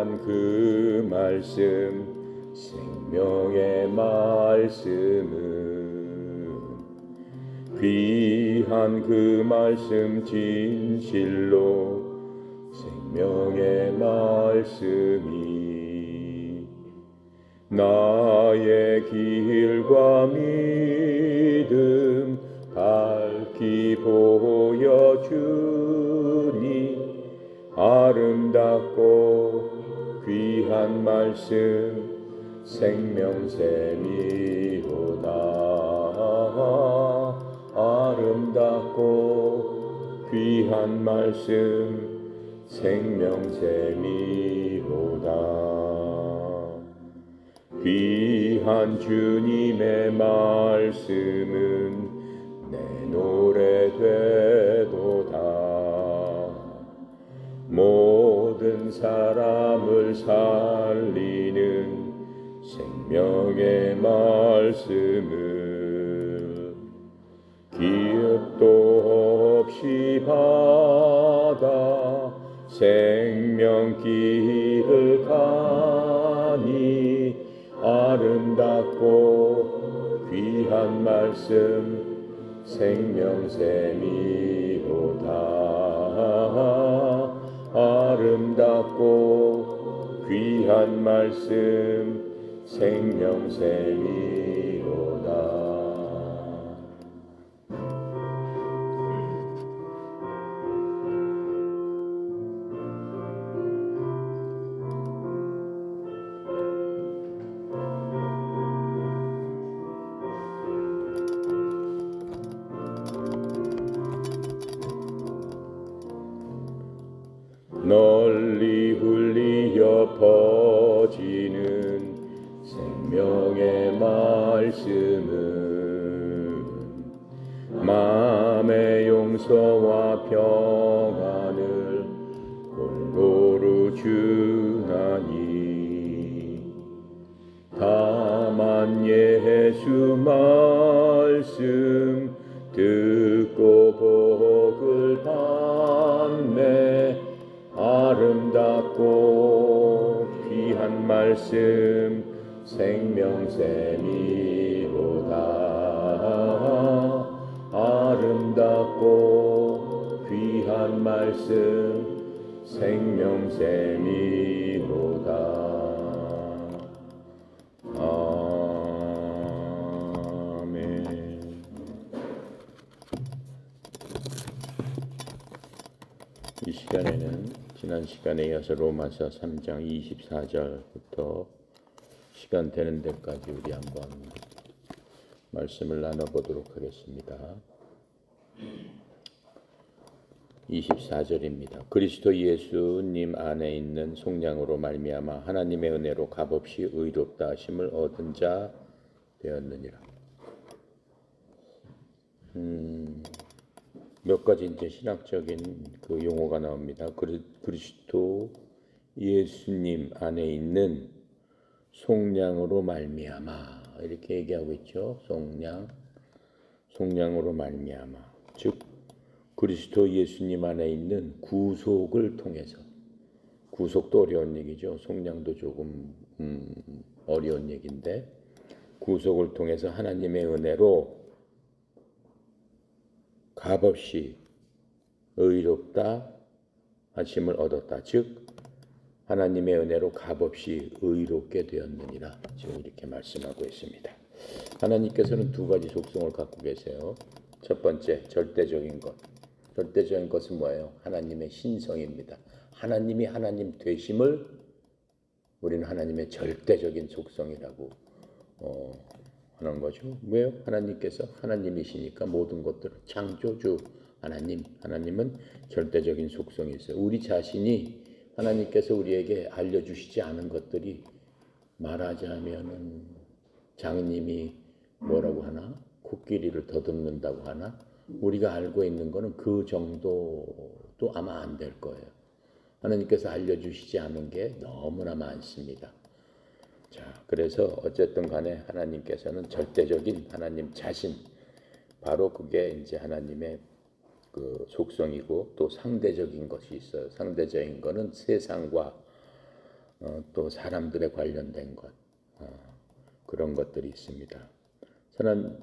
귀한 그 말씀, 생명의 말씀은 귀한 그 말씀 진실로 생명의 말씀이 나의 길과 믿음 밝히 보여주니 아름답고 귀한 말씀 생명샘이로다. 아름답고 귀한 말씀 생명샘이로다. 귀한 주님의 말씀은 내 노래 되도다. 모든 사람을 살리는 생명의 말씀을 기억도 없이 받아 생명길을 가니 아름답고 귀한 말씀 생명샘이로다. 아름답고 귀한 말씀 생명샘이로다. 널리 흘리어 퍼지는 생명의 말씀은 마음의 용서와 평안을 골고루 주나니 다만 예수 말씀 듣고 복을 받네. 아름답고 귀한 말씀 생명샘이로다. 아름답고 귀한 말씀 생명샘이로다. 아멘. 이 시간에는 지난 시간에 이어서 로마서 3장 24절부터 시간 되는 데까지 우리 한번 말씀을 나눠보도록 하겠습니다. 24절입니다. 그리스도 예수님 안에 있는 속량으로 말미암아 하나님의 은혜로 값없이 의롭다 하심을 얻은 자 되었느니라. 몇 가지 이제 신학적인 그 용어가 나옵니다. 그리스도 예수님 안에 있는 속량으로 말미암아 이렇게 얘기하고 있죠. 속량으로 말미암아, 즉 그리스도 예수님 안에 있는 구속을 통해서, 구속도 어려운 얘기죠. 속량도 조금 어려운 얘기인데 구속을 통해서 하나님의 은혜로 값없이 의롭다 하심을 얻었다. 즉 하나님의 은혜로 값없이 의롭게 되었느니라. 지금 이렇게 말씀하고 있습니다. 하나님께서는 두 가지 속성을 갖고 계세요. 첫 번째, 절대적인 것. 절대적인 것은 뭐예요? 하나님의 신성입니다. 하나님이 하나님 되심을 우리는 하나님의 절대적인 속성이라고 하는 거죠. 왜요? 하나님께서 하나님이시니까 모든 것들 창조주 하나님은 절대적인 속성이 있어요. 우리 자신이 하나님께서 우리에게 알려주시지 않은 것들이 말하자면은 장님이 뭐라고 하나? 코끼리를 더듬는다고 하나? 우리가 알고 있는 거는 그 정도도 아마 안 될 거예요. 하나님께서 알려주시지 않은 게 너무나 많습니다. 자, 그래서 어쨌든 간에 하나님께서는 절대적인 하나님 자신, 바로 그게 이제 하나님의 그 속성이고, 또 상대적인 것이 있어요. 상대적인 거는 세상과 또 사람들에 관련된 것 그런 것들이 있습니다. 저는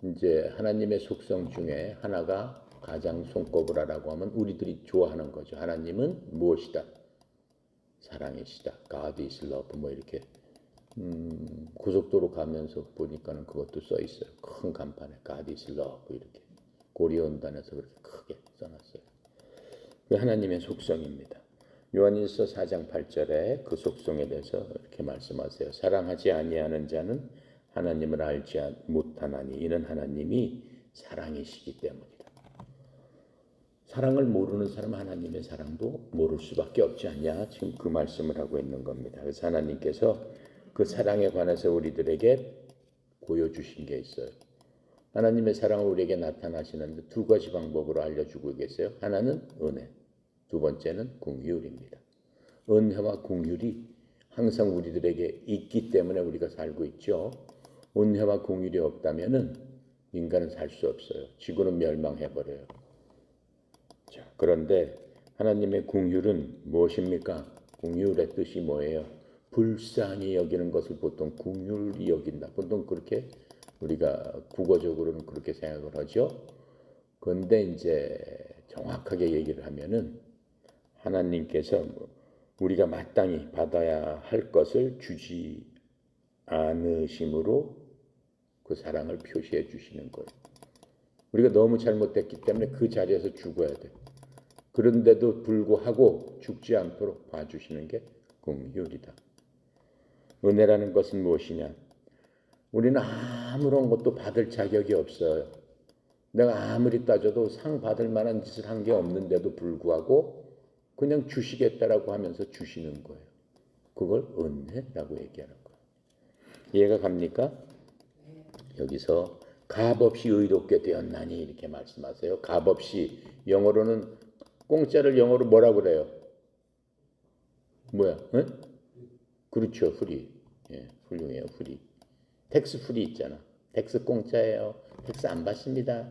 이제 하나님의 속성 중에 하나가 가장 손꼽으라라고 하면 우리들이 좋아하는 거죠. 하나님은 무엇이다? 사랑이시다. God is love. 뭐 이렇게 고속도로 가면서 보니까는 그것도 써 있어요. 큰 간판에 God is love 이렇게 고리온단에서 그렇게 크게 써놨어요. 그 하나님의 속성입니다. 요한일서 4장 8절에 그 속성에 대해서 이렇게 말씀하세요. 사랑하지 아니하는 자는 하나님을 알지 못하나니 이는 하나님이 사랑이시기 때문이다. 사랑을 모르는 사람은 하나님의 사랑도 모를 수밖에 없지 않냐. 지금 그 말씀을 하고 있는 겁니다. 그래서 하나님께서 그 사랑에 관해서 우리들에게 보여주신 게 있어요. 하나님의 사랑을 우리에게 나타나시는데 두 가지 방법으로 알려주고 계세요. 하나는 은혜, 두 번째는 긍휼입니다. 은혜와 긍휼이 항상 우리들에게 있기 때문에 우리가 살고 있죠. 은혜와 긍휼이 없다면은 인간은 살 수 없어요. 지구는 멸망해버려요. 자, 그런데 하나님의 긍휼은 무엇입니까? 긍휼의 뜻이 뭐예요? 불쌍히 여기는 것을 보통 긍휼히 여긴다. 보통 그렇게 우리가 국어적으로는 그렇게 생각을 하죠. 그런데 이제 정확하게 얘기를 하면은 하나님께서 우리가 마땅히 받아야 할 것을 주지 않으심으로 그 사랑을 표시해 주시는 거예요. 우리가 너무 잘못됐기 때문에 그 자리에서 죽어야 돼요. 그런데도 불구하고 죽지 않도록 봐주시는 게 긍휼이다. 은혜라는 것은 무엇이냐? 우리는 아무런 것도 받을 자격이 없어요. 내가 아무리 따져도 상 받을 만한 짓을 한 게 없는데도 불구하고 그냥 주시겠다라고 하면서 주시는 거예요. 그걸 은혜라고 얘기하는 거예요. 이해가 갑니까? 여기서 값없이 의롭게 되었나니 이렇게 말씀하세요. 값없이 영어로는 공짜를 영어로 뭐라고 그래요? 뭐야? 응? 그렇죠. 프리. 예, 훌륭해요. 프리. 텍스 프리 있잖아. 텍스 공짜예요. 텍스 안 받습니다.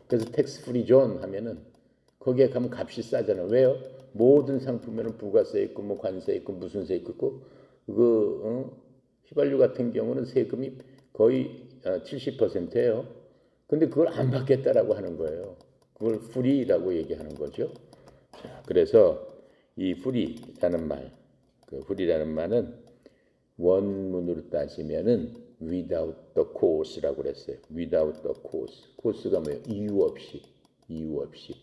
그래서 텍스 프리 존 하면은 거기에 가면 값이 싸잖아. 왜요? 모든 상품에는 부가세 있고 뭐 관세 있고 무슨 세 있고 휘발유 같은 경우는 세금이 거의 70%예요. 근데 그걸 안 받겠다라고 하는 거예요. 그걸 프리라고 얘기하는 거죠. 자, 그래서 이 프리라는 말, 그 프리라는 말은 원문으로 따지면은 without the course라고 그랬어요. without the course. course가 뭐예요? 이유 없이, 이유 없이.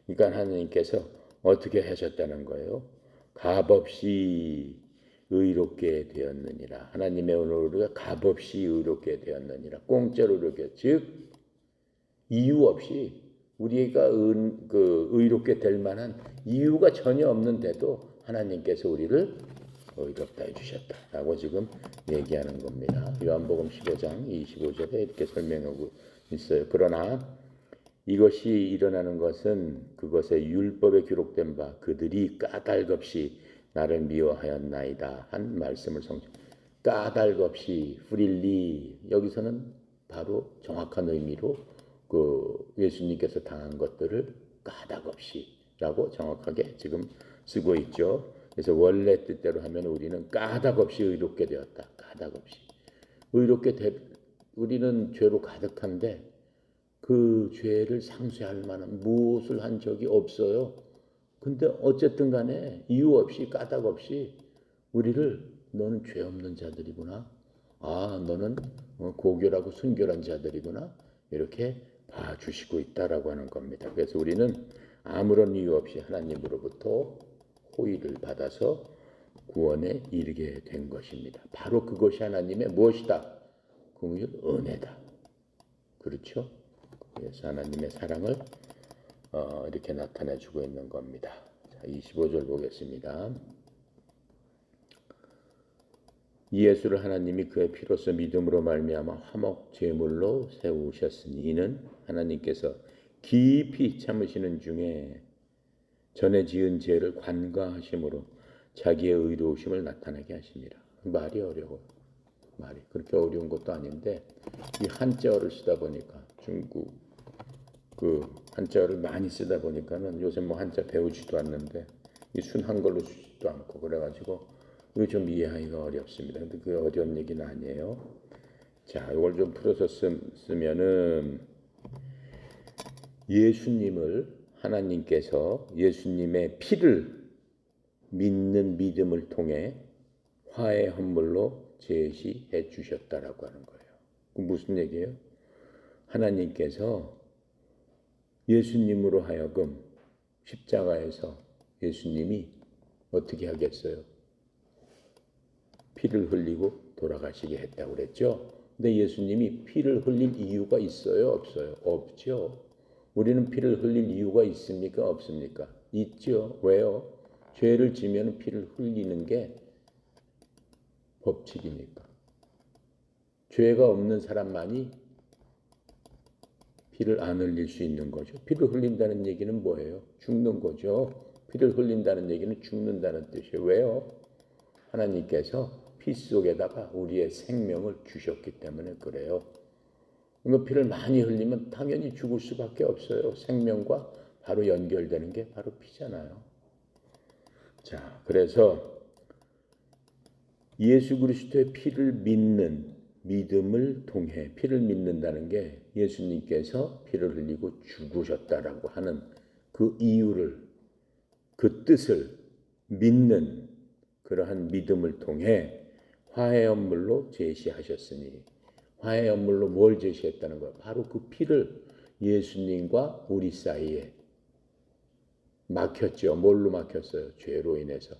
그러니까 하나님께서 어떻게 하셨다는 거예요? 값없이 의롭게 되었느니라. 하나님의 은혜로 우리가 값없이 의롭게 되었느니라. 공짜로 의롭게, 즉 이유 없이 우리가 의롭게 될 만한 이유가 전혀 없는데도 하나님께서 우리를 의롭다 해주셨다라고 지금 얘기하는 겁니다. 요한복음 15장 25절에 이렇게 설명하고 있어요. 그러나 이것이 일어나는 것은 그것의 율법에 기록된 바 그들이 까닭없이 나를 미워하였나이다 한 말씀을 까닭없이 프릴리 여기서는 바로 정확한 의미로 그 예수님께서 당한 것들을 까닭없이라고 정확하게 지금 쓰고 있죠. 그래서 원래 뜻대로 하면 우리는 까닭없이 의롭게 되었다. 까닭없이 우리는 죄로 가득한데 그 죄를 상쇄할 만한 무엇을 한 적이 없어요. 근데 어쨌든 간에 이유 없이 까닭 없이 우리를 너는 죄 없는 자들이구나. 아, 너는 고결하고 순결한 자들이구나. 이렇게 봐주시고 있다라고 하는 겁니다. 그래서 우리는 아무런 이유 없이 하나님으로부터 호의를 받아서 구원에 이르게 된 것입니다. 바로 그것이 하나님의 무엇이다? 긍휼 은혜다. 그렇죠? 그래서 하나님의 사랑을 이렇게 나타내주고 있는 겁니다. 자, 25절 보겠습니다. 이 예수를 하나님이 그의 피로써 믿음으로 말미암아 화목 제물로 세우셨으니 이는 하나님께서 깊이 참으시는 중에 전에 지은 죄를 관과하심으로 자기의 의로우심을 나타나게 하십니다. 말이 어려워요. 말이 그렇게 어려운 것도 아닌데 이 한자어를 쓰다 보니까 중국 그 한자어를 많이 쓰다 보니까는 요새 뭐 한자 배우지도 않는데 이 순 한글로 쓰지도 않고 그래가지고 이거 좀 이해하기가 어렵습니다. 근데 그 어려운 얘기는 아니에요. 자, 이걸 좀 풀어서 쓰면은 예수님을 하나님께서 예수님의 피를 믿는 믿음을 통해 화해 헌물로 제시해 주셨다라고 하는 거예요. 그 무슨 얘기예요? 하나님께서 예수님으로 하여금 십자가에서 예수님이 어떻게 하겠어요? 피를 흘리고 돌아가시게 했다고 그랬죠. 근데 예수님이 피를 흘릴 이유가 있어요? 없어요? 없죠. 우리는 피를 흘릴 이유가 있습니까? 없습니까? 있죠. 왜요? 죄를 지면 피를 흘리는 게 법칙이니까. 죄가 없는 사람만이 피를 안 흘릴 수 있는 거죠. 피를 흘린다는 얘기는 뭐예요? 죽는 거죠. 피를 흘린다는 얘기는 죽는다는 뜻이에요. 왜요? 하나님께서 피 속에다가 우리의 생명을 주셨기 때문에 그래요. 피를 많이 흘리면 당연히 죽을 수밖에 없어요. 생명과 바로 연결되는 게 바로 피잖아요. 자, 그래서 예수 그리스도의 피를 믿는 믿음을 통해 피를 믿는다는 게 예수님께서 피를 흘리고 죽으셨다라고 하는 그 이유를, 그 뜻을 믿는 그러한 믿음을 통해 화해 헌물로 제시하셨으니, 화해 헌물로 뭘 제시했다는 거예요? 바로 그 피를 예수님과 우리 사이에 막혔죠. 뭘로 막혔어요? 죄로 인해서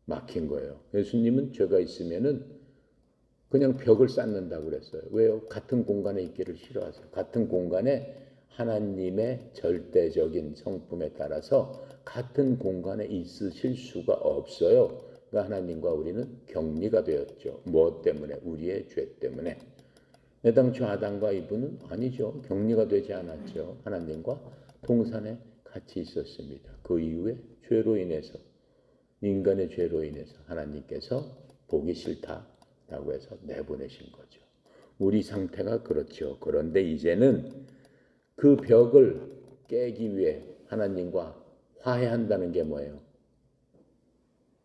막힌 거예요. 예수님은 죄가 있으면은 그냥 벽을 쌓는다고 그랬어요. 왜요? 같은 공간에 있기를 싫어하세요. 같은 공간에 하나님의 절대적인 성품에 따라서 같은 공간에 있으실 수가 없어요. 그러니까 하나님과 우리는 격리가 되었죠. 뭐 때문에? 우리의 죄 때문에. 내당초 아담과 이브는 아니죠. 격리가 되지 않았죠. 하나님과 동산에 같이 있었습니다. 그 이후에 죄로 인해서, 인간의 죄로 인해서 하나님께서 보기 싫다라고 해서 내보내신 거죠. 우리 상태가 그렇죠. 그런데 이제는 그 벽을 깨기 위해 하나님과 화해한다는 게 뭐예요?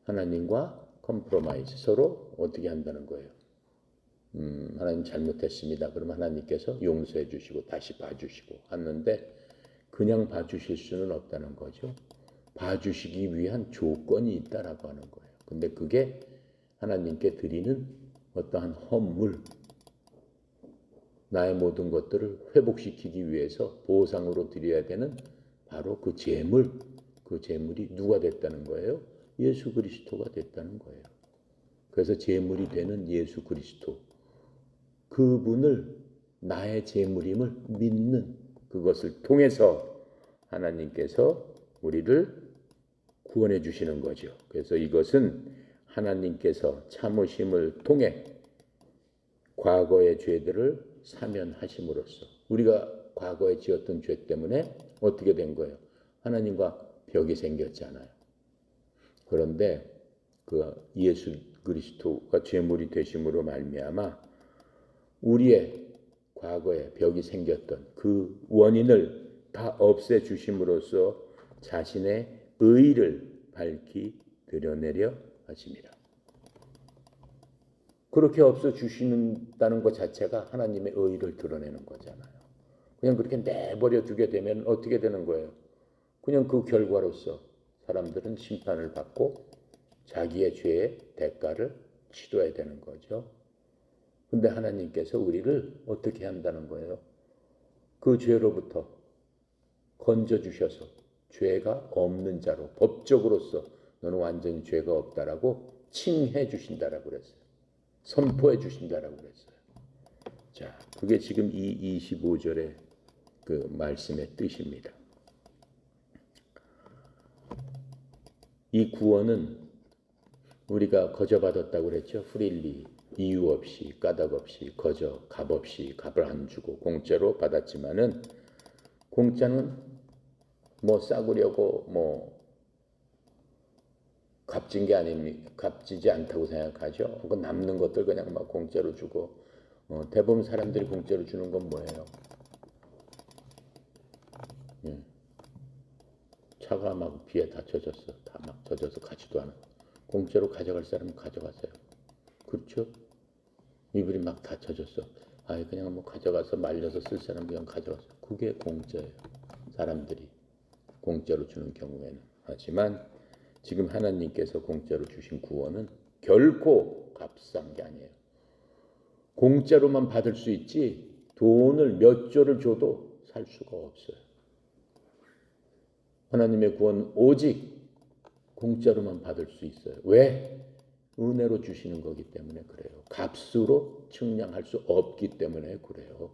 하나님과 컴프로마이즈, 서로 어떻게 한다는 거예요? 하나님 잘못했습니다. 그러면 하나님께서 용서해 주시고 다시 봐주시고 하는데 그냥 봐주실 수는 없다는 거죠. 봐주시기 위한 조건이 있다라고 하는 거예요. 근데 그게 하나님께 드리는 어떠한 헌물, 나의 모든 것들을 회복시키기 위해서 보상으로 드려야 되는 바로 그 제물, 그 제물이 누가 됐다는 거예요? 예수 그리스도가 됐다는 거예요. 그래서 제물이 되는 예수 그리스도, 그분을 나의 제물임을 믿는 그것을 통해서 하나님께서 우리를 구원해 주시는 거죠. 그래서 이것은 하나님께서 참으심을 통해 과거의 죄들을 사면하심으로써 우리가 과거에 지었던 죄 때문에 어떻게 된 거예요? 하나님과 벽이 생겼잖아요. 그런데 그 예수 그리스도가 제물이 되심으로 말미암아 우리의 과거에 벽이 생겼던 그 원인을 다 없애 주심으로써 자신의 의를 밝히 드러내려 하십니다. 그렇게 없애 주신다는 것 자체가 하나님의 의를 드러내는 거잖아요. 그냥 그렇게 내버려 두게 되면 어떻게 되는 거예요? 그냥 그 결과로서 사람들은 심판을 받고 자기의 죄의 대가를 치러야 되는 거죠. 근데 하나님께서 우리를 어떻게 한다는 거예요? 그 죄로부터 건져주셔서 죄가 없는 자로 법적으로서 너는 완전히 죄가 없다라고 칭해 주신다라고 그랬어요. 선포해 주신다라고 그랬어요. 자, 그게 지금 이 25절의 그 말씀의 뜻입니다. 이 구원은 우리가 거저받았다고 그랬죠. 프릴리, 이유 없이, 까닭 없이, 거저, 값 없이, 값을 안 주고 공짜로 받았지만은 공짜는 뭐 싸구려고 뭐 값진 게 아닙니까? 값지지 않다고 생각하죠. 그 남는 것들 그냥 막 공짜로 주고 대부분 사람들이 공짜로 주는 건 뭐예요? 차가 막 비에 다 젖었어. 다 막 젖어서 가지도 않아. 공짜로 가져갈 사람은 가져가세요. 그렇죠? 이불이 막 닫혀졌어. 아, 그냥 뭐 가져가서 말려서 쓸 사람 그냥 가져가서. 그게 공짜예요. 사람들이 공짜로 주는 경우에는. 하지만 지금 하나님께서 공짜로 주신 구원은 결코 값싼 게 아니에요. 공짜로만 받을 수 있지 돈을 몇 조를 줘도 살 수가 없어요. 하나님의 구원은 오직 공짜로만 받을 수 있어요. 왜? 은혜로 주시는 거기 때문에 그래요. 값으로 측량할 수 없기 때문에 그래요.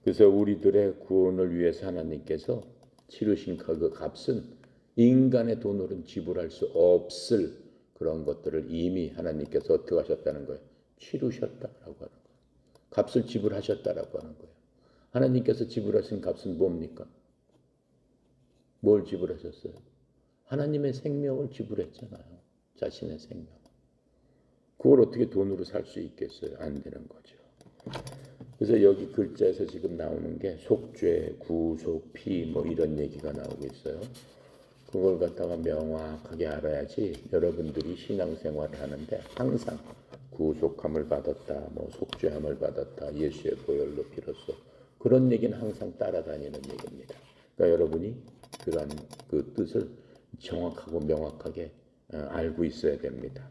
그래서 우리들의 구원을 위해서 하나님께서 치르신 그 값은 인간의 돈으로는 지불할 수 없을 그런 것들을 이미 하나님께서 어떻게 하셨다는 거예요? 치르셨다라고 하는 거예요. 값을 지불하셨다라고 하는 거예요. 하나님께서 지불하신 값은 뭡니까? 뭘 지불하셨어요? 하나님의 생명을 지불했잖아요. 자신의 생명. 그걸 어떻게 돈으로 살 수 있겠어요? 안 되는 거죠. 그래서 여기 글자에서 지금 나오는 게 속죄, 구속, 피 뭐 이런 얘기가 나오고 있어요. 그걸 갖다가 명확하게 알아야지 여러분들이 신앙생활을 하는데 항상 구속함을 받았다, 뭐 속죄함을 받았다, 예수의 보혈로 피로써 그런 얘기는 항상 따라다니는 얘기입니다. 그러니까 여러분이 그런 그 뜻을 정확하고 명확하게 알고 있어야 됩니다.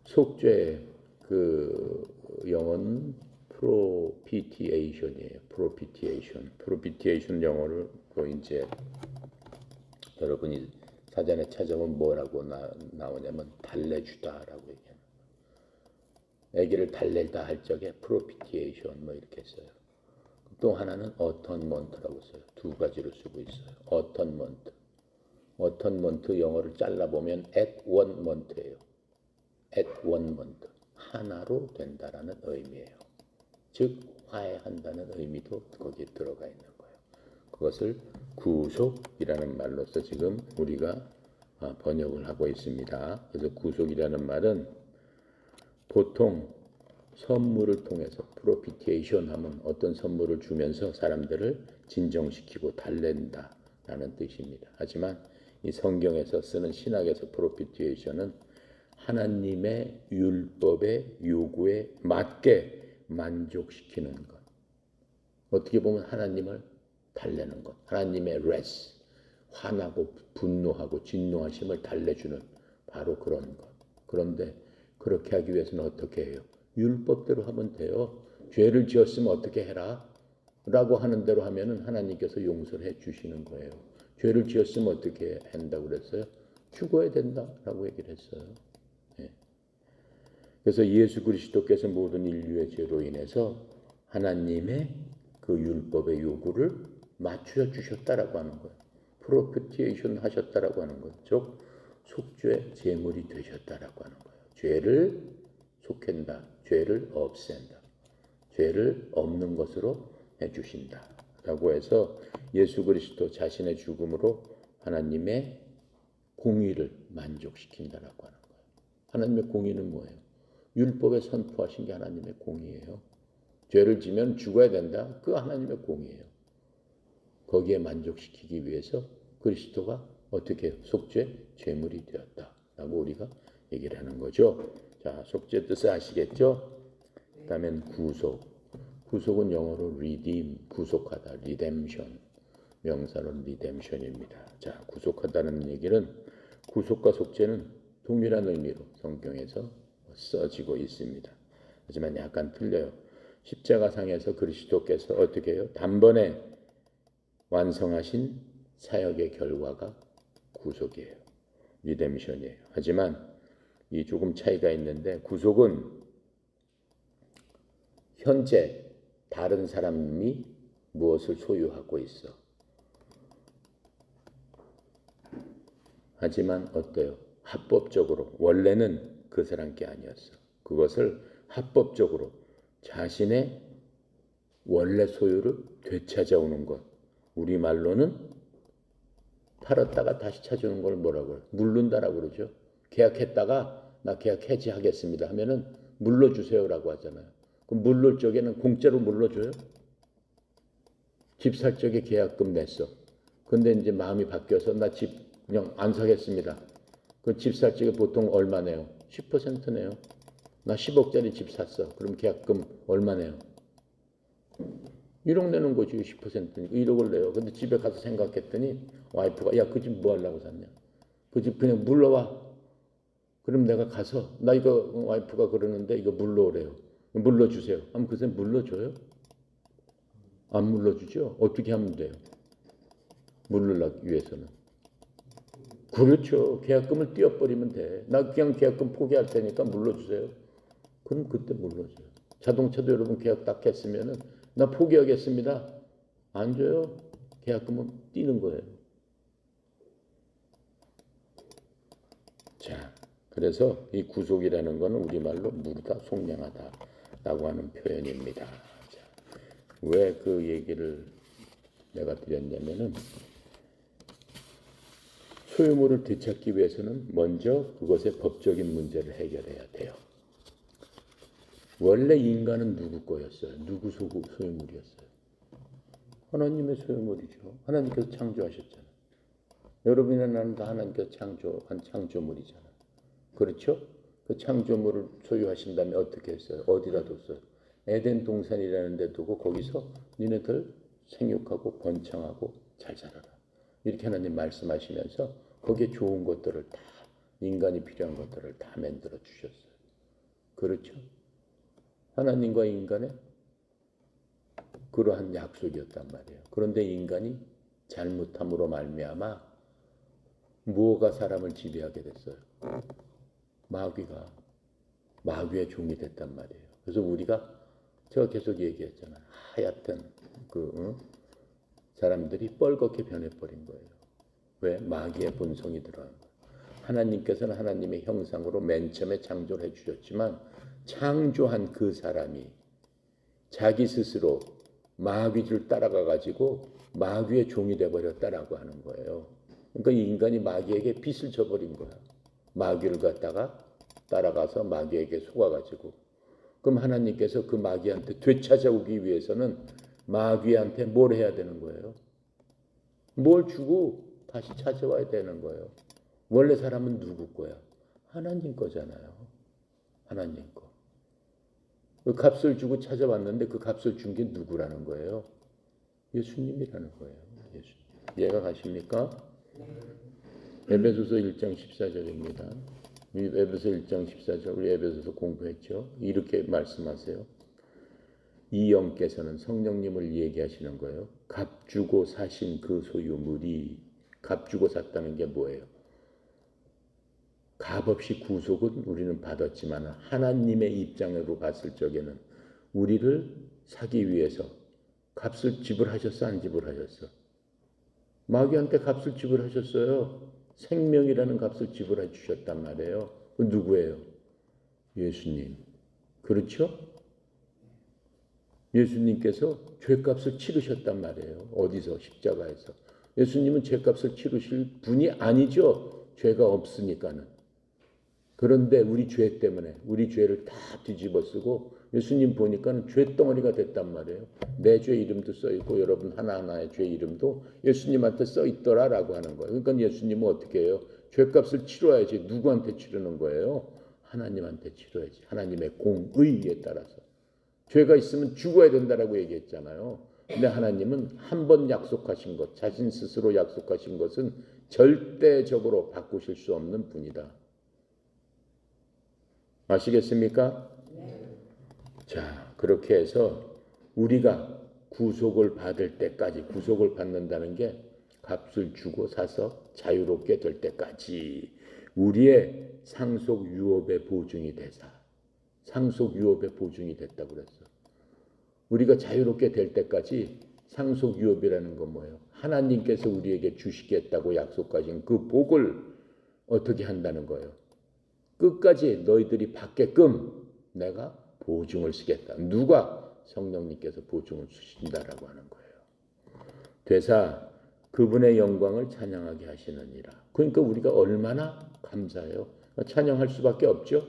속죄 그 영어는 propitiation이에요. propitiation 영어를 이제 여러분이 사전에 찾아보면 뭐라고 나오냐면 달래주다라고 얘기해요. 아기를 달래다 할 적에 propitiation 뭐 이렇게 써요. 또 하나는 atonement라고 써요. 두 가지로 쓰고 있어요. atonement 영어를 잘라보면 at one month예요. at one month 하나로 된다라는 의미예요. 즉 화해한다는 의미도 거기에 들어가 있는 거예요. 그것을 구속이라는 말로서 지금 우리가 번역을 하고 있습니다. 그래서 구속이라는 말은 보통 선물을 통해서 프로피티에이션 하면 어떤 선물을 주면서 사람들을 진정시키고 달랜다라는 뜻입니다. 하지만 이 성경에서 쓰는 신학에서 프로피티에이션은 하나님의 율법의 요구에 맞게 만족시키는 것. 어떻게 보면 하나님을 달래는 것. 하나님의 레스, 화나고 분노하고 진노하심을 달래주는 바로 그런 것. 그런데 그렇게 하기 위해서는 어떻게 해요? 율법대로 하면 돼요. 죄를 지었으면 어떻게 해라? 라고 하는 대로 하면은 하나님께서 용서를 해 주시는 거예요. 죄를 지었으면 어떻게 한다고 그랬어요? 죽어야 된다라고 얘기를 했어요. 예. 그래서 예수 그리스도께서 모든 인류의 죄로 인해서 하나님의 그 율법의 요구를 맞추어 주셨다라고 하는 거예요. 프로피티에이션 하셨다라고 하는 거예요. 즉 속죄 제물이 되셨다라고 하는 거예요. 죄를 속한다. 죄를 없앤다. 죄를 없는 것으로 해주신다라고 해서 예수 그리스도 자신의 죽음으로 하나님의 공의를 만족시킨다라고 하는 거예요. 하나님의 공의는 뭐예요? 율법에 선포하신 게 하나님의 공의예요. 죄를 지면 죽어야 된다. 그 하나님의 공의예요. 거기에 만족시키기 위해서 그리스도가 어떻게 해요? 속죄 제물이 되었다라고 우리가 얘기를 하는 거죠. 자, 속죄 뜻을 아시겠죠? 그다음엔 구속. 구속은 영어로 redeem, 구속하다, redemption. 명사는 redemption입니다. 자, 구속하다는 얘기는 구속과 속죄는 동일한 의미로 성경에서 써지고 있습니다. 하지만 약간 틀려요. 십자가상에서 그리스도께서 어떻게 해요? 단번에 완성하신 사역의 결과가 구속이에요. 리뎀션이에요. 하지만 이 조금 차이가 있는데 구속은 현재 다른 사람이 무엇을 소유하고 있어. 하지만 어때요? 합법적으로 원래는 그 사람 게 아니었어. 그것을 합법적으로 자신의 원래 소유를 되찾아오는 것. 우리말로는 팔았다가 다시 찾아오는 걸 뭐라고 해요? 물른다라고 그러죠. 계약했다가 나 계약 해지하겠습니다 하면은 물러주세요라고 하잖아요. 그럼 물를 적에는 공짜로 물러줘요? 집 살 적에 계약금 냈어. 근데 이제 마음이 바뀌어서 나 집 그냥 안 사겠습니다. 그 집 살 적에 보통 얼마 내요? 10% 내요. 나 10억짜리 집 샀어. 그럼 계약금 얼마 내요? 1억 내는 거지. 10%니까 1억을 내요. 근데 집에 가서 생각했더니 와이프가 야, 그 집 뭐 하려고 샀냐? 그 집 그냥 물러와. 그럼 내가 가서 나 이거 와이프가 그러는데 이거 물러오래요. 물러주세요. 그럼 그새 물러줘요? 안 물러주죠? 어떻게 하면 돼요? 물러나기 위해서는. 그렇죠. 계약금을 띄워버리면 돼. 나 그냥 계약금 포기할 테니까 물러주세요. 그럼 그때 물러줘요. 자동차도 여러분 계약 딱 했으면은 나 포기하겠습니다. 안 줘요. 계약금은 띄는 거예요. 자, 그래서 이 구속이라는 거는 우리말로 무르다 속량하다라고 하는 표현입니다. 왜 그 얘기를 내가 드렸냐면은 소유물을 되찾기 위해서는 먼저 그것의 법적인 문제를 해결해야 돼요. 원래 인간은 누구 거였어요? 누구 소유물이었어요? 하나님의 소유물이죠. 하나님께서 창조하셨잖아요. 여러분이나 나는 다 하나님께서 창조한 창조물이잖아요. 그렇죠? 그 창조물을 소유하신 다음에 어떻게 했어요? 어디다 뒀어요? 에덴 동산이라는 데 두고 거기서 니네들 생육하고 번창하고 잘 살아라. 이렇게 하나님 말씀하시면서 거기에 좋은 것들을 다 인간이 필요한 것들을 다 만들어 주셨어요. 그렇죠? 하나님과 인간의 그러한 약속이었단 말이에요. 그런데 인간이 잘못함으로 말미암아 무엇가 사람을 지배하게 됐어요? 마귀의 종이 됐단 말이에요. 그래서 제가 계속 얘기했잖아요. 하얗던 사람들이 뻘겋게 변해버린 거예요. 왜? 마귀의 본성이 들어간 거예요. 하나님께서는 하나님의 형상으로 맨 처음에 창조를 해주셨지만 창조한 그 사람이 자기 스스로 마귀를 따라가가지고 마귀의 종이 돼버렸다라고 하는 거예요. 그러니까 인간이 마귀에게 빚을 져버린 거야. 마귀를 갖다가 따라가서 마귀에게 속아가지고. 그럼 하나님께서 그 마귀한테 되찾아오기 위해서는 마귀한테 뭘 해야 되는 거예요? 뭘 주고 다시 찾아와야 되는 거예요. 원래 사람은 누구 거야? 하나님 거잖아요. 하나님 거. 그 값을 주고 찾아왔는데 그 값을 준 게 누구라는 거예요? 예수님이라는 거예요. 예수님. 이해가 가십니까? 에베소서 1장 14절입니다. 에베소 1장 14절 우리 에베소서 공부했죠. 이렇게 말씀하세요. 이 영께서는 성령님을 얘기하시는 거예요. 값 주고 사신 그 소유물이 값 주고 샀다는 게 뭐예요? 값 없이 구속은 우리는 받았지만 하나님의 입장으로 봤을 적에는 우리를 사기 위해서 값을 지불하셨어? 안 지불하셨어? 마귀한테 값을 지불하셨어요. 생명이라는 값을 지불해 주셨단 말이에요. 그 누구예요? 예수님. 그렇죠? 예수님께서 죄값을 치르셨단 말이에요. 어디서? 십자가에서. 예수님은 죄값을 치르실 분이 아니죠. 죄가 없으니까는. 그런데 우리 죄 때문에 우리 죄를 다 뒤집어 쓰고 예수님 보니까는 죄덩어리가 됐단 말이에요. 내 죄 이름도 써 있고 여러분 하나하나의 죄 이름도 예수님한테 써 있더라라고 하는 거예요. 그러니까 예수님은 어떻게 해요? 죄값을 치러야지. 누구한테 치르는 거예요? 하나님한테 치러야지. 하나님의 공의에 따라서. 죄가 있으면 죽어야 된다라고 얘기했잖아요. 근데 하나님은 한 번 약속하신 것, 자신 스스로 약속하신 것은 절대적으로 바꾸실 수 없는 분이다. 아시겠습니까? 자, 그렇게 해서 우리가 구속을 받을 때까지, 구속을 받는다는 게 값을 주고 사서 자유롭게 될 때까지 우리의 상속 유업의 보증이 되사, 상속 유업의 보증이 됐다고 그랬어. 우리가 자유롭게 될 때까지 상속 유업이라는 건 뭐예요? 하나님께서 우리에게 주시겠다고 약속하신 그 복을 어떻게 한다는 거예요? 끝까지 너희들이 받게끔 내가 보증을 쓰겠다. 누가? 성령님께서 보증을 쓰신다라고 하는 거예요. 되사 그분의 영광을 찬양하게 하시느니라. 그러니까 우리가 얼마나 감사해요. 찬양할 수밖에 없죠.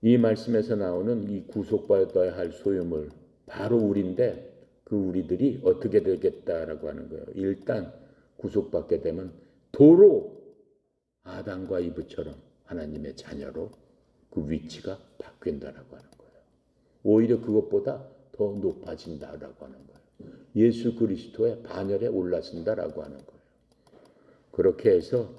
이 말씀에서 나오는 이 구속받아야 할 소유물 바로 우리인데 그 우리들이 어떻게 되겠다라고 하는 거예요. 일단 구속받게 되면 도로 아담과 이브처럼 하나님의 자녀로 그 위치가 바뀐다라고 하는 거예요. 오히려 그것보다 더 높아진다라고 하는 거예요. 예수 그리스도의 반열에 올라선다라고 하는 거예요. 그렇게 해서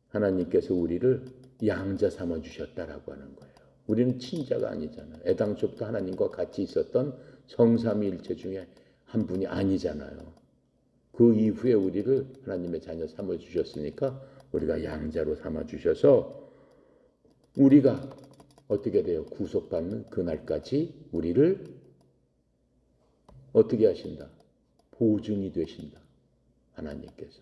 하나님께서 우리를 양자 삼아 주셨다라고 하는 거예요. 우리는 친자가 아니잖아요. 애당초부터 하나님과 같이 있었던 성삼위일체 중에 한 분이 아니잖아요. 그 이후에 우리를 하나님의 자녀 삼아 주셨으니까 우리가 양자로 삼아 주셔서 우리가 어떻게 돼요? 구속받는 그날까지 우리를 어떻게 하신다? 보증이 되신다. 하나님께서.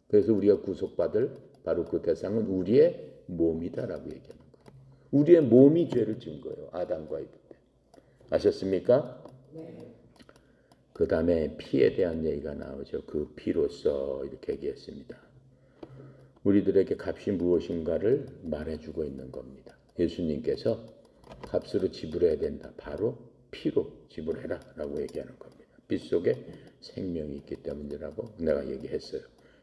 그래서 우리가 구속받을 바로 그 대상은 우리의 몸이다라고 얘기하는 거예요. 우리의 몸이 죄를 지은 거예요. 아담과 이브 때. 아셨습니까? 네. 그 다음에 피에 대한 얘기가 나오죠. 그 피로써 이렇게 얘기했습니다. 우리들에게 값이 무엇인가를 말해주고 있는 겁니다. 예수님께서 값으로 지불해야 된다. 바로 피로 지불해라 라고 얘기하는 겁니다. 피 속에 생명이 있기 때문이라고 내가 얘기했어요.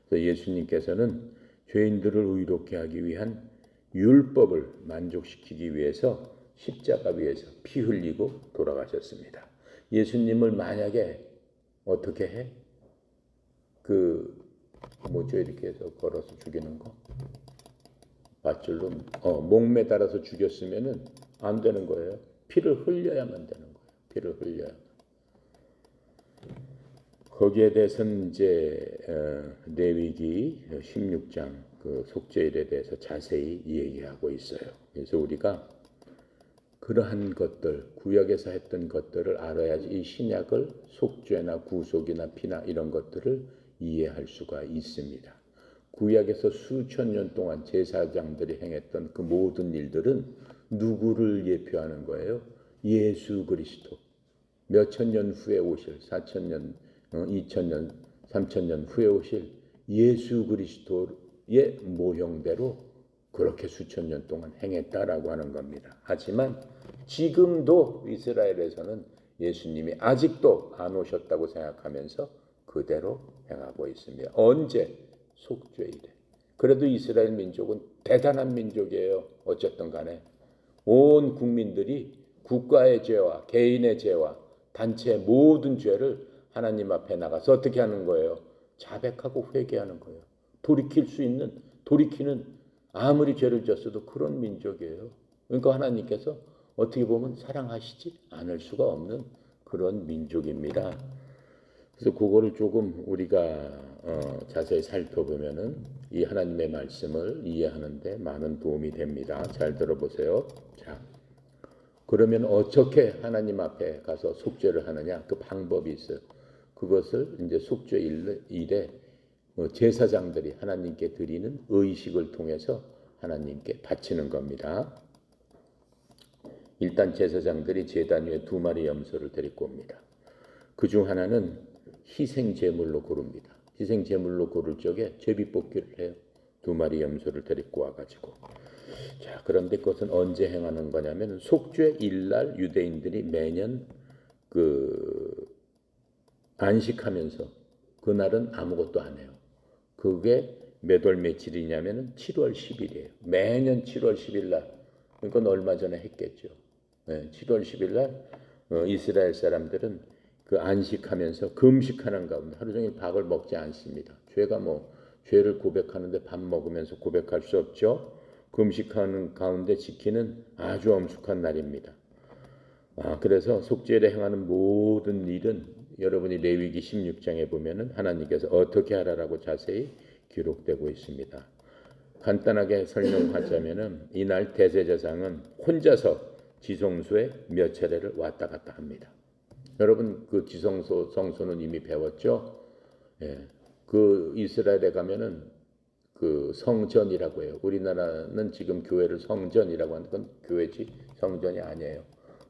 그래서 예수님께서는 죄인들을 의롭게 하기 위한 율법을 만족시키기 위해서 십자가 위에서 피 흘리고 돌아가셨습니다. 예수님을 만약에 어떻게 해? 뭐죠? 이렇게 해서 걸어서 죽이는 거? 밧줄로 목 매달아서 죽였으면은 안 되는 거예요. 피를 흘려야만 되는 거예요. 피를 흘려야. 거기에 대해서는 이제 레위기 16장 그 속죄일에 대해서 자세히 얘기하고 있어요. 그래서 우리가 그러한 것들, 구약에서 했던 것들을 알아야지 이 신약을 속죄나 구속이나 피나 이런 것들을 이해할 수가 있습니다. 구약에서 수천 년 동안 제사장들이 행했던 그 모든 일들은 누구를 예표하는 거예요? 예수 그리스도. 몇천 년 후에 오실 4,000년, 2,000년, 3,000년 후에 오실 예수 그리스도의 모형대로 그렇게 수천 년 동안 행했다라고 하는 겁니다. 하지만 지금도 이스라엘에서는 예수님이 아직도 안 오셨다고 생각하면서 그대로 행하고 있습니다. 언제? 속죄일에. 그래도 이스라엘 민족은 대단한 민족이에요. 어쨌든 간에 온 국민들이 국가의 죄와 개인의 죄와 단체의 모든 죄를 하나님 앞에 나가서 어떻게 하는 거예요? 자백하고 회개하는 거예요. 돌이키는 아무리 죄를 졌어도 그런 민족이에요. 그러니까 하나님께서 어떻게 보면 사랑하시지 않을 수가 없는 그런 민족입니다. 그래서 그거를 조금 우리가 자세히 살펴보면은 이 하나님의 말씀을 이해하는데 많은 도움이 됩니다. 잘 들어보세요. 자, 그러면 어떻게 하나님 앞에 가서 속죄를 하느냐? 그 방법이 있어요. 그것을 이제 속죄일에 제사장들이 하나님께 드리는 의식을 통해서 하나님께 바치는 겁니다. 일단 제사장들이 제단 위에 2마리 염소를 데리고 옵니다. 그중 하나는 희생제물로 고릅니다. 희생제물로 고를 적에 제비뽑기를 해요. 2마리 염소를 데리고 와가지고. 자, 그런데 그것은 언제 행하는 거냐면 속죄일날 유대인들이 매년 안식하면서 그날은 아무것도 안 해요. 그게 몇 월 며칠이냐면 7월 10일이에요. 매년 7월 10일 날. 그러니까 얼마 전에 했겠죠. 7월 10일 날 이스라엘 사람들은 그 안식하면서 금식하는 가운데 하루 종일 밥을 먹지 않습니다. 죄를 고백하는데 밥 먹으면서 고백할 수 없죠. 금식하는 가운데 지키는 아주 엄숙한 날입니다. 그래서 속죄일에 행하는 모든 일은 여러분이 레위기 16장에 보면은 하나님께서 어떻게 하라라고 자세히 기록되고 있습니다. 간단하게 설명하자면은 이날 대제사장은 혼자서 지성소에 몇 차례를 왔다 갔다 합니다. 여러분 그 성소는 이미 배웠죠? 그 이스라엘에 가면은 그 성전이라고 해요. 우리나라는 지금 교회를 성전이라고 하는 건 교회지 성전이 아니에요.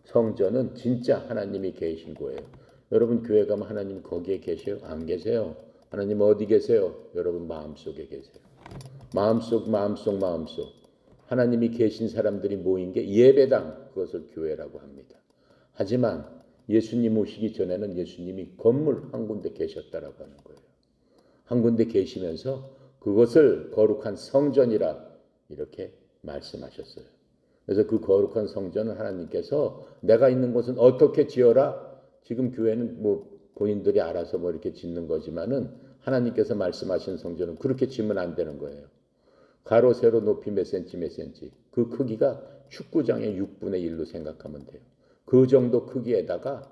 성전은 진짜 하나님이 계신 거예요. 여러분 교회 가면 하나님 거기에 계세요? 안 계세요? 하나님 어디 계세요? 여러분 마음속에 계세요. 마음속. 하나님이 계신 사람들이 모인 게 예배당, 그것을 교회라고 합니다. 하지만 예수님 오시기 전에는 예수님이 건물 한 군데 계셨다라고 하는 거예요. 한 군데 계시면서 그것을 거룩한 성전이라 이렇게 말씀하셨어요. 그래서 그 거룩한 성전을 하나님께서 내가 있는 곳은 어떻게 지어라. 지금 교회는 뭐 본인들이 알아서 뭐 이렇게 짓는 거지만은 하나님께서 말씀하신 성전은 그렇게 지으면 안 되는 거예요. 가로 세로 높이 몇 센치 몇 센치. 그 크기가 축구장의 6분의 1로 생각하면 돼요. 그 정도 크기에다가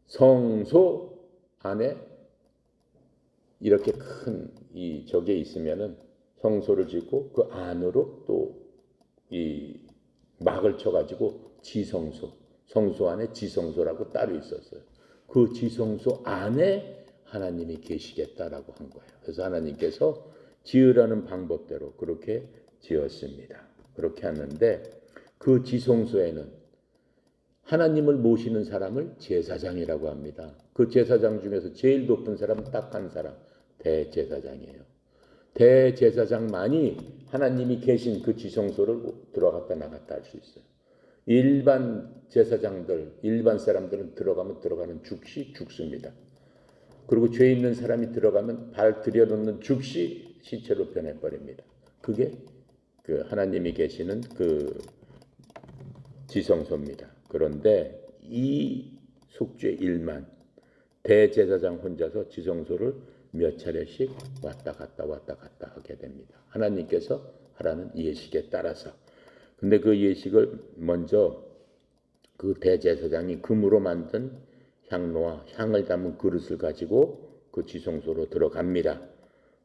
성소 안에 이렇게 큰 이 저게 있으면은 성소를 짓고 그 안으로 또 이 막을 쳐가지고 지성소, 성소 안에 지성소라고 따로 있었어요. 그 지성소 안에 하나님이 계시겠다라고 한 거예요. 그래서 하나님께서 지으라는 방법대로 그렇게 지었습니다. 그렇게 하는데 그 지성소에는 하나님을 모시는 사람을 제사장이라고 합니다. 그 제사장 중에서 제일 높은 사람은 딱 한 사람, 대제사장이에요. 대제사장만이 하나님이 계신 그 지성소를 들어갔다 나갔다 할 수 있어요. 일반 제사장들, 일반 사람들은 들어가면 즉시 죽습니다. 그리고 죄 있는 사람이 들어가면 발 들여놓는 즉시 시체로 변해버립니다. 그게 그 하나님이 계시는 그 지성소입니다. 그런데 이 속죄 일만 대제사장 혼자서 지성소를 몇 차례씩 왔다 갔다 하게 됩니다. 하나님께서 하라는 예식에 따라서. 근데 그 예식을 먼저 그 대제사장이 금으로 만든 향로와 향을 담은 그릇을 가지고 그 지성소로 들어갑니다.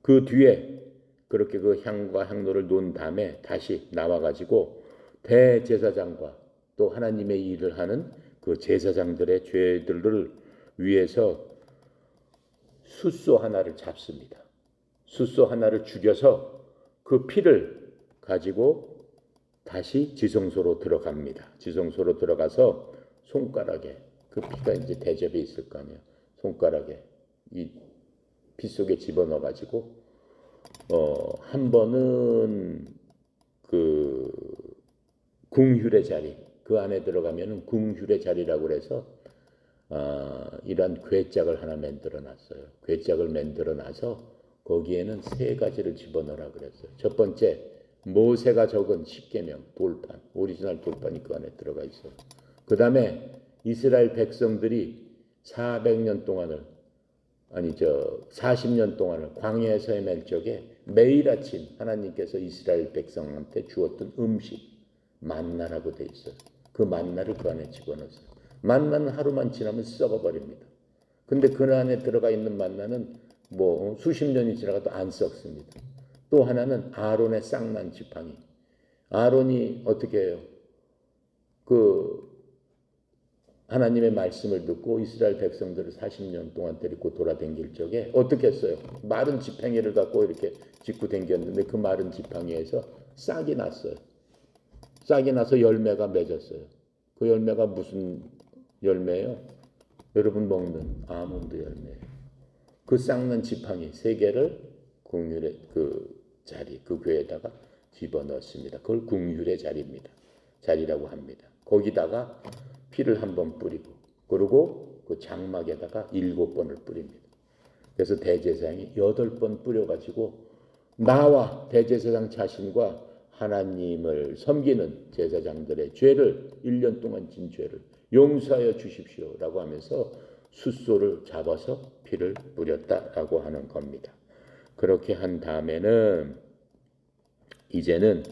그 뒤에 그렇게 그 향과 향로를 놓은 다음에 다시 나와가지고 대제사장과 또 하나님의 일을 하는 그 제사장들의 죄들을 위해서 숫소 하나를 잡습니다. 숫소 하나를 죽여서 그 피를 가지고 다시 지성소로 들어갑니다. 지성소로 들어가서 손가락에 그 피가 이제 대접에 있을 거 아니에요. 손가락에 이 피 속에 집어넣어 가지고 한 번은 그 궁휼의 자리 그 안에 들어가면은 궁휼의 자리라고 그래서 이러한 괴짝을 하나 만들어 놨어요. 괴짝을 만들어 놔서 거기에는 세 가지를 집어넣으라 그랬어요. 첫 번째 모세가 적은 십계명 돌판 오리지널 돌판이 그 안에 들어가 있어요. 그 다음에 이스라엘 백성들이 400년 동안을 40년 동안을 광야에서 헤맬 적에 매일 아침 하나님께서 이스라엘 백성한테 주었던 음식 만나라고 돼 있어요. 그 만나를 그 안에 집어넣었어요. 만나는 하루만 지나면 썩어버립니다. 근데 그 안에 들어가 있는 만나는 뭐 수십 년이 지나가도 안 썩습니다. 또 하나는 아론의 쌍난 지팡이. 아론이 어떻게 해요? 그 하나님의 말씀을 듣고 이스라엘 백성들을 40년 동안 데리고 돌아다닐 적에 어떻게 했어요? 마른 지팡이를 갖고 이렇게 짚고 다녔는데 그 마른 지팡이에서 싹이 났어요. 싹이 나서 열매가 맺었어요. 그 열매가 무슨 열매예요? 여러분 먹는 아몬드 열매예요. 그 싹난 지팡이 세 개를 궁휼의 그 자리, 그 궤에다가 집어넣습니다. 그걸 궁휼의 자리입니다. 자리라고 합니다. 거기다가 피를 한번 뿌리고 그리고 그 장막에다가 7번을 뿌립니다. 그래서 대제사장이 8번 뿌려가지고 나와 대제사장 자신과 하나님을 섬기는 제사장들의 죄를 1년 동안 진 죄를 용서하여 주십시오라고 하면서 숫소를 잡아서 피를 뿌렸다라고 하는 겁니다. 그렇게 한 다음에는 이제는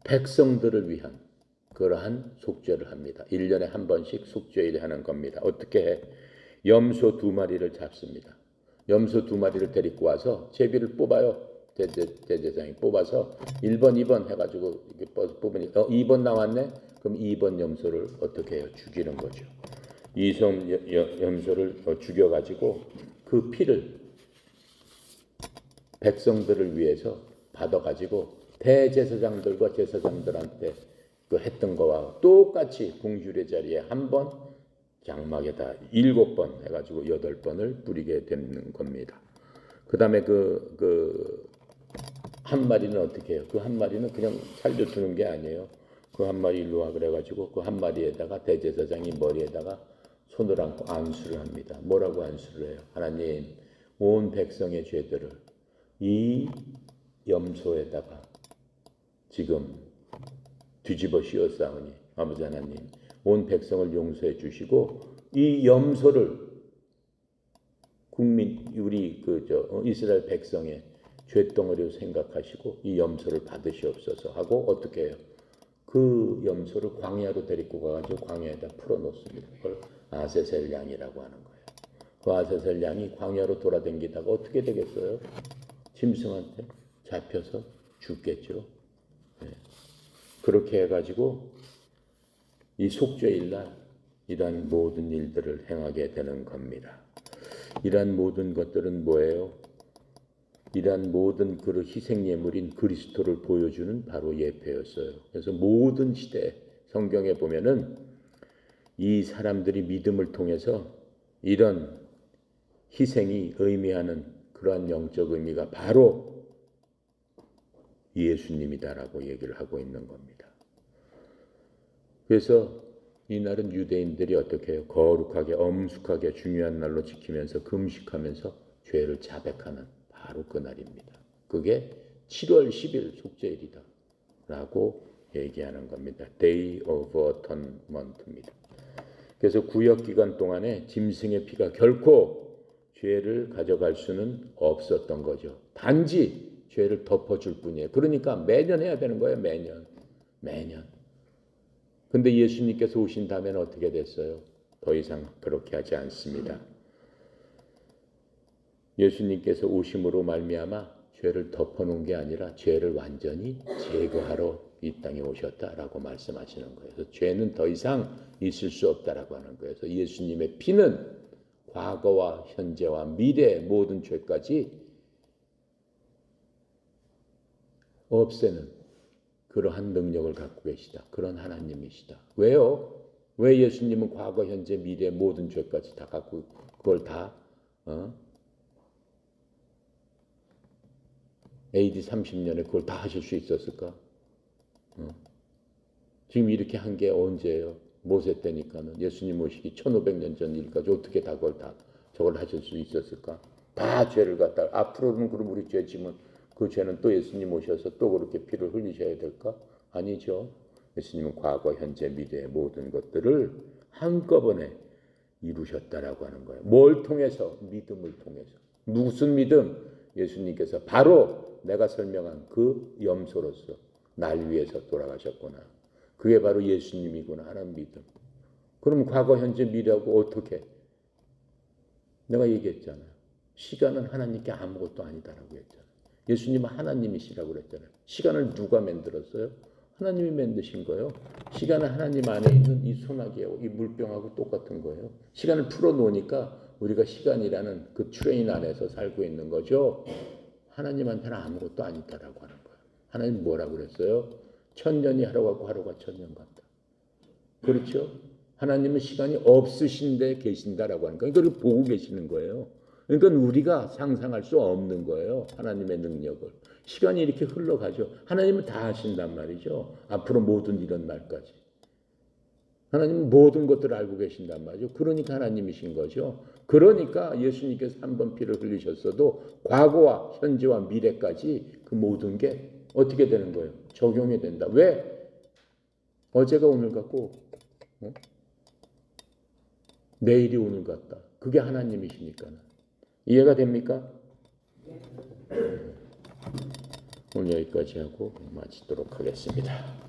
백성들을 위한 그러한 속죄를 합니다. 1년에 한 번씩 속죄를 하는 겁니다. 어떻게 해? 염소 2마리를 잡습니다. 염소 2마리를 데리고 와서 제비를 뽑아요. 대제사장이 뽑아서 1번, 2번 해가지고 뽑으니 2번 나왔네? 그럼 2번 염소를 어떻게 해요? 죽이는 거죠. 염소를 죽여가지고 그 피를 백성들을 위해서 받아가지고 대제사장들과 제사장들한테 그 했던 거와 똑같이 궁휼의 자리에 한 번, 장막에다 7번 해가지고 8번을 뿌리게 되는 겁니다. 그 다음에 그 한 마리는 어떻게 해요? 그 한 마리는 그냥 살려주는 게 아니에요. 그 한 마리 일로 와 그래가지고 그 한 마리에다가 대제사장이 머리에다가 손을 얹고 안수를 합니다. 뭐라고 안수를 해요? 하나님, 온 백성의 죄들을 이 염소에다가 지금 뒤집어 씌웠사오니 아버지 하나님 온 백성을 용서해 주시고 이 염소를 국민 우리 이스라엘 백성의 죄덩어리로 생각하시고 이 염소를 받으시옵소서 하고 어떻게 해요? 그 염소를 광야로 데리고 가가지고 광야에다 풀어놓습니다. 그걸 아세셀 양이라고 하는 거예요. 그 아세셀 양이 광야로 돌아다니다가 어떻게 되겠어요? 짐승한테 잡혀서 죽겠죠. 네. 그렇게 해가지고 이 속죄일 날 이러한 모든 일들을 행하게 되는 겁니다. 이러한 모든 것들은 뭐예요? 이러한 모든 그 희생 예물인 그리스도를 보여주는 바로 예표였어요. 그래서 모든 시대 성경에 보면은 이 사람들이 믿음을 통해서 이런 희생이 의미하는 그러한 영적 의미가 바로 예수님이다라고 얘기를 하고 있는 겁니다. 그래서 이날은 유대인들이 어떻게 해요? 거룩하게 엄숙하게 중요한 날로 지키면서 금식하면서 죄를 자백하는 바로 그 날입니다. 그게 7월 10일 속죄일이다 라고 얘기하는 겁니다. Day of Atonement입니다. 그래서 구역 기간 동안에 짐승의 피가 결코 죄를 가져갈 수는 없었던 거죠. 단지 죄를 덮어줄 뿐이에요. 그러니까 매년 해야 되는 거예요. 매년. 근데 예수님께서 오신 다음에는 어떻게 됐어요? 더 이상 그렇게 하지 않습니다. 예수님께서 오심으로 말미암아 죄를 덮어놓은 게 아니라 죄를 완전히 제거하러 이 땅에 오셨다라고 말씀하시는 거예요. 그래서 죄는 더 이상 있을 수 없다라고 하는 거예요. 그래서 예수님의 피는 과거와 현재와 미래의 모든 죄까지 없애는 그러한 능력을 갖고 계시다. 그런 하나님이시다. 왜요? 왜 예수님은 과거, 현재, 미래 모든 죄까지 다 갖고 그걸 다 AD 30년에 그걸 다 하실 수 있었을까? 지금 이렇게 한 게 언제예요? 모세 때니까는 예수님 오시기 1500년 전 일까지 어떻게 다 그걸 다 저걸 하실 수 있었을까? 다 죄를 갖다 앞으로는 그럼 우리 죄 지면 그 죄는 또 예수님 오셔서 또 그렇게 피를 흘리셔야 될까? 아니죠. 예수님은 과거, 현재, 미래의 모든 것들을 한꺼번에 이루셨다라고 하는 거예요. 뭘 통해서? 믿음을 통해서. 무슨 믿음? 예수님께서 바로 내가 설명한 그 염소로서 날 위해서 돌아가셨구나. 그게 바로 예수님이구나 하는 믿음. 그럼 과거, 현재, 미래하고 어떻게? 내가 얘기했잖아요. 시간은 하나님께 아무것도 아니다라고 했잖아요. 예수님은 하나님이시라고 그랬잖아요. 시간을 누가 만들었어요? 하나님이 만드신 거예요. 시간은 하나님 안에 있는 이 소나기하고 이 물병하고 똑같은 거예요. 시간을 풀어놓으니까 우리가 시간이라는 그 트레인 안에서 살고 있는 거죠. 하나님한테는 아무것도 아니다라고 하는 거예요. 하나님 뭐라고 그랬어요? 1000년이 하루 같고 하루가 1000년 같다. 그렇죠? 하나님은 시간이 없으신데 계신다라고 하는 거예요. 그러니까 보고 계시는 거예요. 그러니까 우리가 상상할 수 없는 거예요. 하나님의 능력을. 시간이 이렇게 흘러가죠. 하나님은 다 하신단 말이죠. 앞으로 모든 이런 날까지. 하나님은 모든 것들을 알고 계신단 말이죠. 그러니까 하나님이신 거죠. 그러니까 예수님께서 한 번 피를 흘리셨어도 과거와 현재와 미래까지 그 모든 게 어떻게 되는 거예요? 적용이 된다. 왜? 어제가 오늘 같고 내일이 오늘 같다. 그게 하나님이시니까. 이해가 됩니까? 오늘 여기까지 하고 마치도록 하겠습니다.